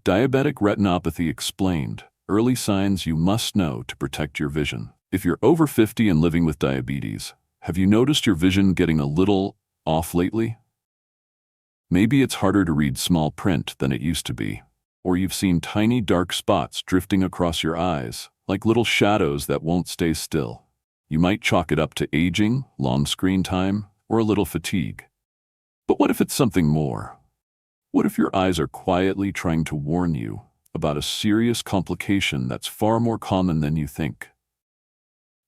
Diabetic retinopathy explained. Early signs you must know to protect your vision. If you're over 50 and living with diabetes, have you noticed your vision getting a little off lately? Maybe it's harder to read small print than it used to be, or you've seen tiny dark spots drifting across your eyes, like little shadows that won't stay still. You might chalk it up to aging, long screen time, or a little fatigue. But what if it's something more? What if your eyes are quietly trying to warn you about a serious complication that's far more common than you think?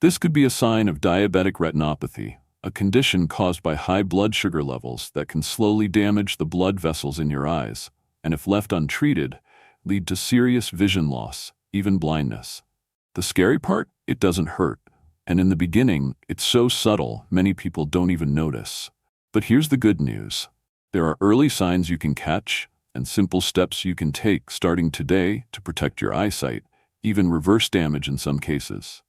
This could be a sign of diabetic retinopathy, a condition caused by high blood sugar levels that can slowly damage the blood vessels in your eyes, and if left untreated, lead to serious vision loss, even blindness. The scary part? It doesn't hurt. And in the beginning, it's so subtle, many people don't even notice. But here's the good news. There are early signs you can catch and simple steps you can take starting today to protect your eyesight, even reverse damage in some cases.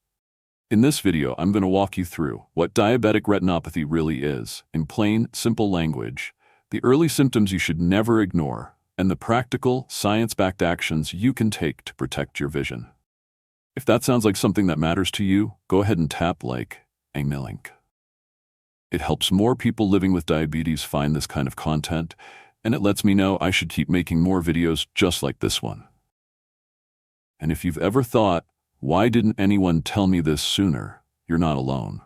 In this video, I'm going to walk you through what diabetic retinopathy really is, in plain, simple language, the early symptoms you should never ignore, and the practical, science-backed actions you can take to protect your vision. If that sounds like something that matters to you, go ahead and tap like and the link. It helps more people living with diabetes find this kind of content, and it lets me know I should keep making more videos just like this one. And if you've ever thought, why didn't anyone tell me this sooner? You're not alone.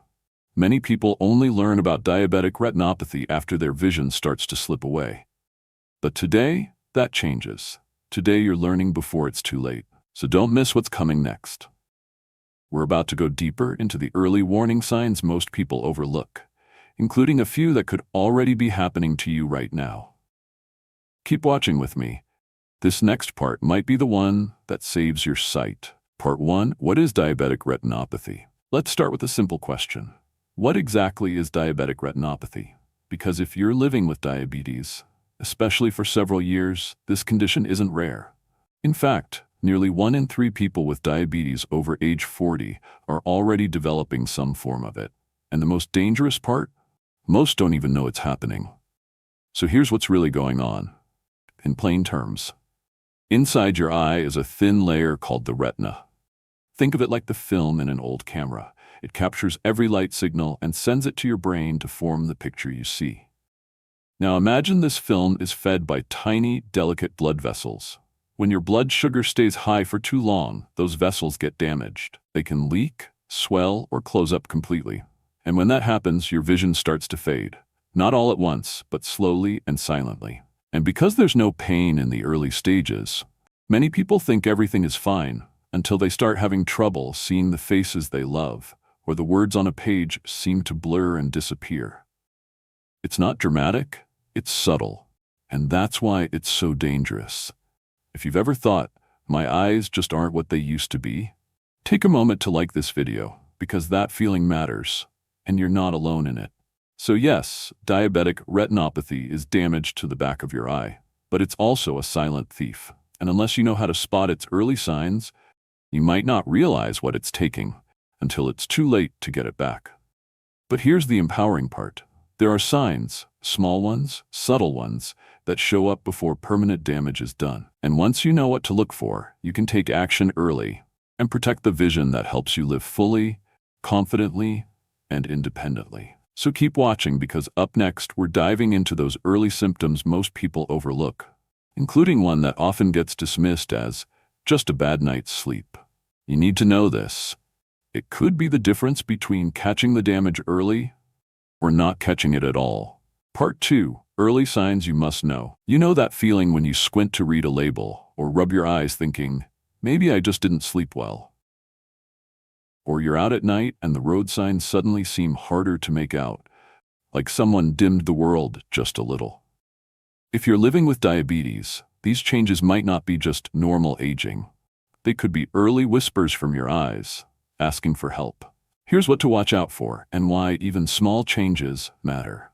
Many people only learn about diabetic retinopathy after their vision starts to slip away. But today, that changes. Today you're learning before it's too late. So don't miss what's coming next. We're about to go deeper into the early warning signs most people overlook, including a few that could already be happening to you right now. Keep watching with me. This next part might be the one that saves your sight. Part 1, what is diabetic retinopathy? Let's start with a simple question. What exactly is diabetic retinopathy? Because if you're living with diabetes, especially for several years, this condition isn't rare. In fact, nearly 1 in 3 people with diabetes over age 40 are already developing some form of it. And the most dangerous part? Most don't even know it's happening. So here's what's really going on. In plain terms, inside your eye is a thin layer called the retina. Think of it like the film in an old camera. It captures every light signal and sends it to your brain to form the picture you see. Now imagine this film is fed by tiny, delicate blood vessels. When your blood sugar stays high for too long, those vessels get damaged. They can leak, swell, or close up completely. And when that happens, your vision starts to fade. Not all at once, but slowly and silently. And because there's no pain in the early stages, many people think everything is fine until they start having trouble seeing the faces they love, or the words on a page seem to blur and disappear. It's not dramatic, it's subtle. And that's why it's so dangerous. If you've ever thought, my eyes just aren't what they used to be, take a moment to like this video, because that feeling matters, and you're not alone in it. So yes, diabetic retinopathy is damage to the back of your eye, but it's also a silent thief. And unless you know how to spot its early signs, you might not realize what it's taking until it's too late to get it back. But here's the empowering part. There are signs, small ones, subtle ones, that show up before permanent damage is done. And once you know what to look for, you can take action early and protect the vision that helps you live fully, confidently, and independently. So keep watching, because up next we're diving into those early symptoms most people overlook, including one that often gets dismissed as just a bad night's sleep. You need to know this. It could be the difference between catching the damage early or not catching it at all. Part 2. Early signs you must know. You know that feeling when you squint to read a label or rub your eyes thinking, maybe I just didn't sleep well. Or you're out at night and the road signs suddenly seem harder to make out, like someone dimmed the world just a little. If you're living with diabetes, these changes might not be just normal aging. They could be early whispers from your eyes, asking for help. Here's what to watch out for and why even small changes matter.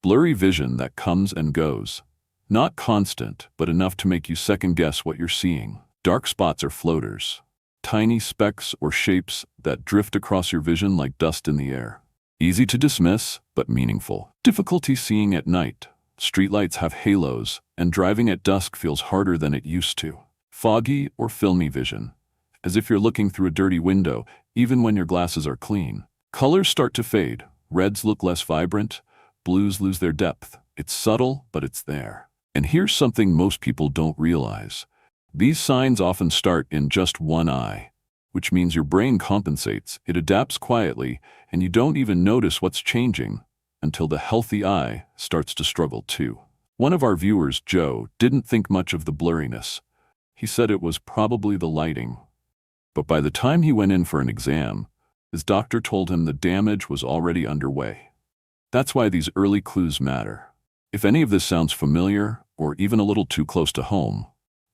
Blurry vision that comes and goes. Not constant, but enough to make you second-guess what you're seeing. Dark spots or floaters. Tiny specks or shapes that drift across your vision like dust in the air. Easy to dismiss, but meaningful. Difficulty seeing at night. Streetlights have halos, and driving at dusk feels harder than it used to. foggy or filmy vision, as if you're looking through a dirty window, even when your glasses are clean. Colors start to fade, reds look less vibrant, blues lose their depth. It's subtle, but it's there. And here's something most people don't realize. These signs often start in just one eye, which means your brain compensates, it adapts quietly, and you don't even notice what's changing until the healthy eye starts to struggle too. One of our viewers, Joe, didn't think much of the blurriness. He said it was probably the lighting. But by the time he went in for an exam, his doctor told him the damage was already underway. That's why these early clues matter. If any of this sounds familiar, or even a little too close to home,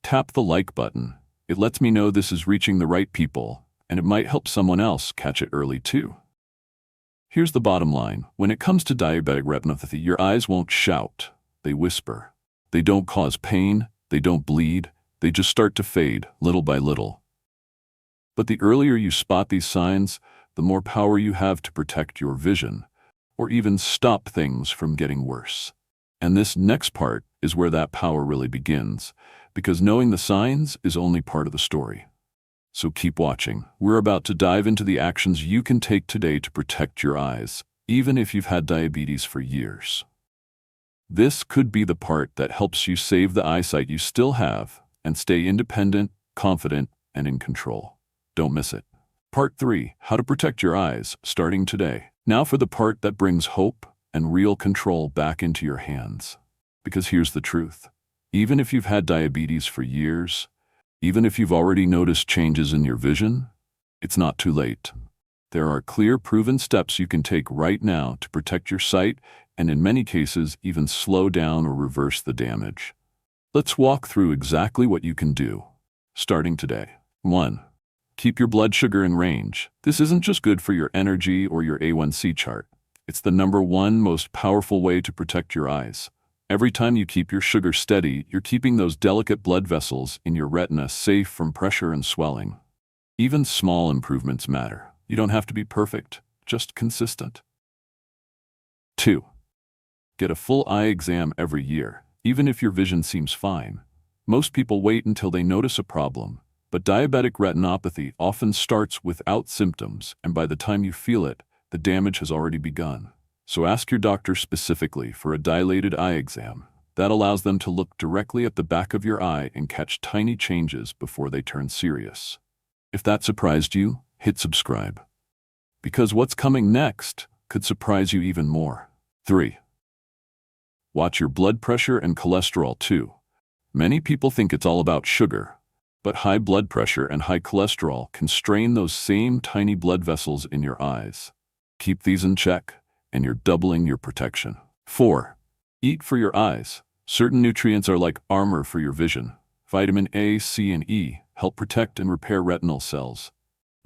tap the like button. It lets me know this is reaching the right people, and it might help someone else catch it early too. Here's the bottom line. When it comes to diabetic retinopathy, your eyes won't shout. They whisper. They don't cause pain. They don't bleed. They just start to fade, little by little. But the earlier you spot these signs, the more power you have to protect your vision, or even stop things from getting worse. And this next part is where that power really begins, because knowing the signs is only part of the story. So keep watching. We're about to dive into the actions you can take today to protect your eyes, even if you've had diabetes for years. This could be the part that helps you save the eyesight you still have and stay independent, confident, and in control. Don't miss it. Part 3, how to protect your eyes, starting today. Now for the part that brings hope and real control back into your hands. Because here's the truth. Even if you've had diabetes for years, even if you've already noticed changes in your vision, it's not too late. There are clear, proven steps you can take right now to protect your sight and in many cases even slow down or reverse the damage. Let's walk through exactly what you can do, starting today. 1. Keep your blood sugar in range. This isn't just good for your energy or your A1C chart. It's the #1 most powerful way to protect your eyes. Every time you keep your sugar steady, you're keeping those delicate blood vessels in your retina safe from pressure and swelling. Even small improvements matter. You don't have to be perfect, just consistent. 2. Get a full eye exam every year, even if your vision seems fine. Most people wait until they notice a problem, but diabetic retinopathy often starts without symptoms, and by the time you feel it, the damage has already begun. So ask your doctor specifically for a dilated eye exam. That allows them to look directly at the back of your eye and catch tiny changes before they turn serious. If that surprised you, hit subscribe. Because what's coming next could surprise you even more. 3. Watch your blood pressure and cholesterol too. Many people think it's all about sugar, but high blood pressure and high cholesterol can strain those same tiny blood vessels in your eyes. Keep these in check, and you're doubling your protection. 4. Eat for your eyes. Certain nutrients are like armor for your vision. Vitamin A, C, and E help protect and repair retinal cells.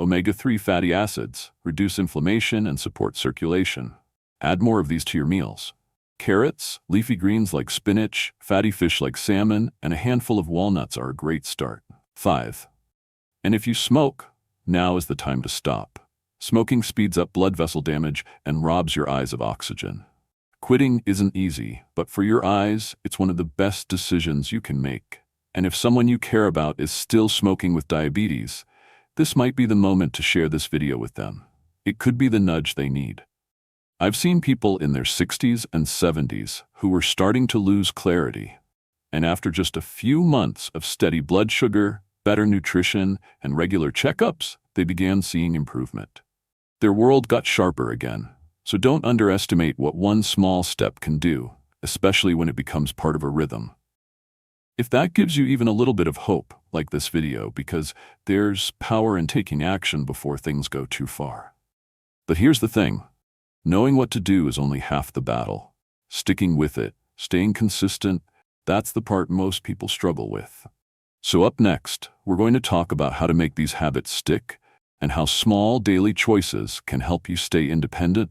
Omega-3 fatty acids reduce inflammation and support circulation. Add more of these to your meals. Carrots, leafy greens like spinach, fatty fish like salmon, and a handful of walnuts are a great start. 5. And if you smoke, now is the time to stop. Smoking speeds up blood vessel damage and robs your eyes of oxygen. Quitting isn't easy, but for your eyes, it's one of the best decisions you can make. And if someone you care about is still smoking with diabetes, this might be the moment to share this video with them. It could be the nudge they need. I've seen people in their 60s and 70s who were starting to lose clarity, and after just a few months of steady blood sugar, better nutrition, and regular checkups, they began seeing improvement. Their world got sharper again, so don't underestimate what one small step can do, especially when it becomes part of a rhythm. If that gives you even a little bit of hope, like this video, because there's power in taking action before things go too far. But here's the thing. Knowing what to do is only half the battle. Sticking with it, staying consistent, that's the part most people struggle with. So up next, we're going to talk about how to make these habits stick and how small daily choices can help you stay independent,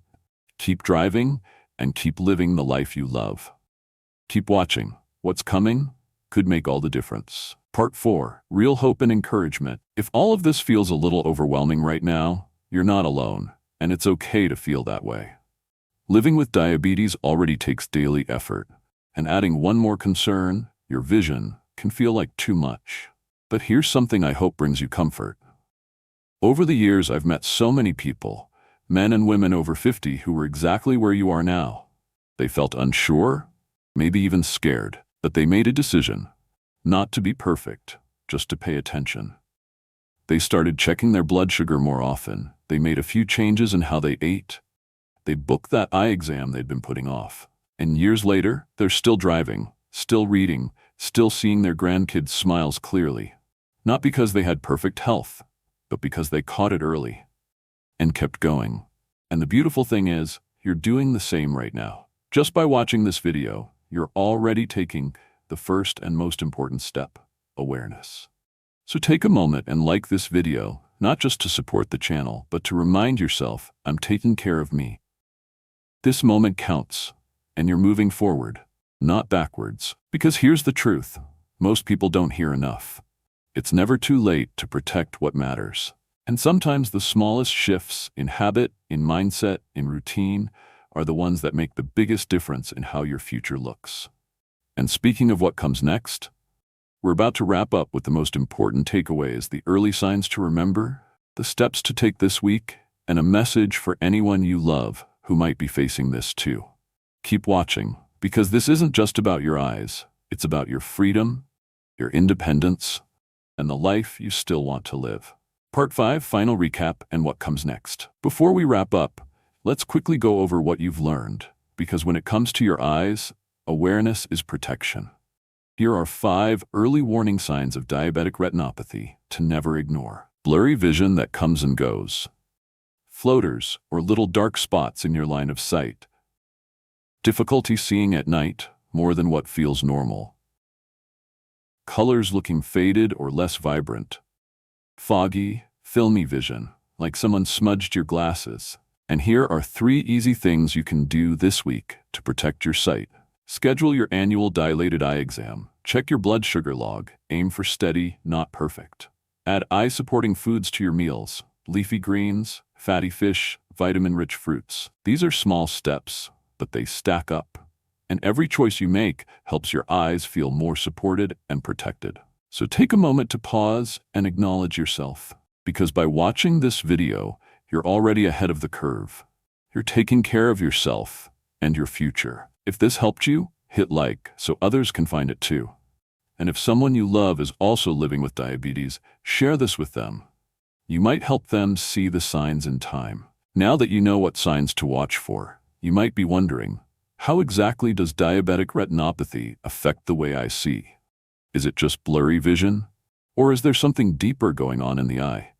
keep driving, and keep living the life you love. Keep watching. What's coming could make all the difference. Part 4, Real Hope and Encouragement. If all of this feels a little overwhelming right now, you're not alone. And it's okay to feel that way. Living with diabetes already takes daily effort, and adding one more concern, your vision, can feel like too much. But here's something I hope brings you comfort. Over the years, I've met so many people, men and women over 50, who were exactly where you are now. They felt unsure, maybe even scared, but they made a decision, not to be perfect, just to pay attention. They started checking their blood sugar more often. They made a few changes in how they ate. They booked that eye exam they'd been putting off. And years later, they're still driving, still reading, still seeing their grandkids' smiles clearly. Not because they had perfect health, but because they caught it early and kept going. And the beautiful thing is, you're doing the same right now. Just by watching this video, you're already taking the first and most important step: awareness. So take a moment and like this video, not just to support the channel, but to remind yourself, I'm taking care of me. This moment counts, and you're moving forward, not backwards. Because here's the truth: most people don't hear enough. It's never too late to protect what matters. And sometimes the smallest shifts in habit, in mindset, in routine are the ones that make the biggest difference in how your future looks. And speaking of what comes next, we're about to wrap up with the most important takeaways, the early signs to remember, the steps to take this week, and a message for anyone you love who might be facing this too. Keep watching, because this isn't just about your eyes. It's about your freedom, your independence, and the life you still want to live. Part 5, final recap and what comes next. Before we wrap up, let's quickly go over what you've learned, because when it comes to your eyes, awareness is protection. Here are 5 early warning signs of diabetic retinopathy to never ignore. Blurry vision that comes and goes. Floaters, or little dark spots in your line of sight. Difficulty seeing at night, more than what feels normal. Colors looking faded or less vibrant. Foggy, filmy vision, like someone smudged your glasses. And here are 3 easy things you can do this week to protect your sight. Schedule your annual dilated eye exam. Check your blood sugar log. Aim for steady, not perfect. Add eye-supporting foods to your meals. Leafy greens, fatty fish, vitamin-rich fruits. These are small steps, but they stack up. And every choice you make helps your eyes feel more supported and protected. So take a moment to pause and acknowledge yourself. Because by watching this video, you're already ahead of the curve. You're taking care of yourself and your future. If this helped you, hit like so others can find it too. And if someone you love is also living with diabetes, share this with them. You might help them see the signs in time. Now that you know what signs to watch for, you might be wondering, how exactly does diabetic retinopathy affect the way I see? Is it just blurry vision? Or is there something deeper going on in the eye?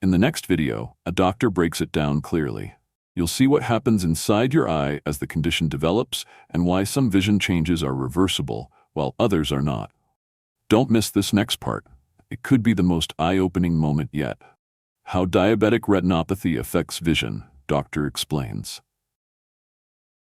In the next video, a doctor breaks it down clearly. You'll see what happens inside your eye as the condition develops and why some vision changes are reversible while others are not. Don't miss this next part. It could be the most eye-opening moment yet. How diabetic retinopathy affects vision, doctor explains.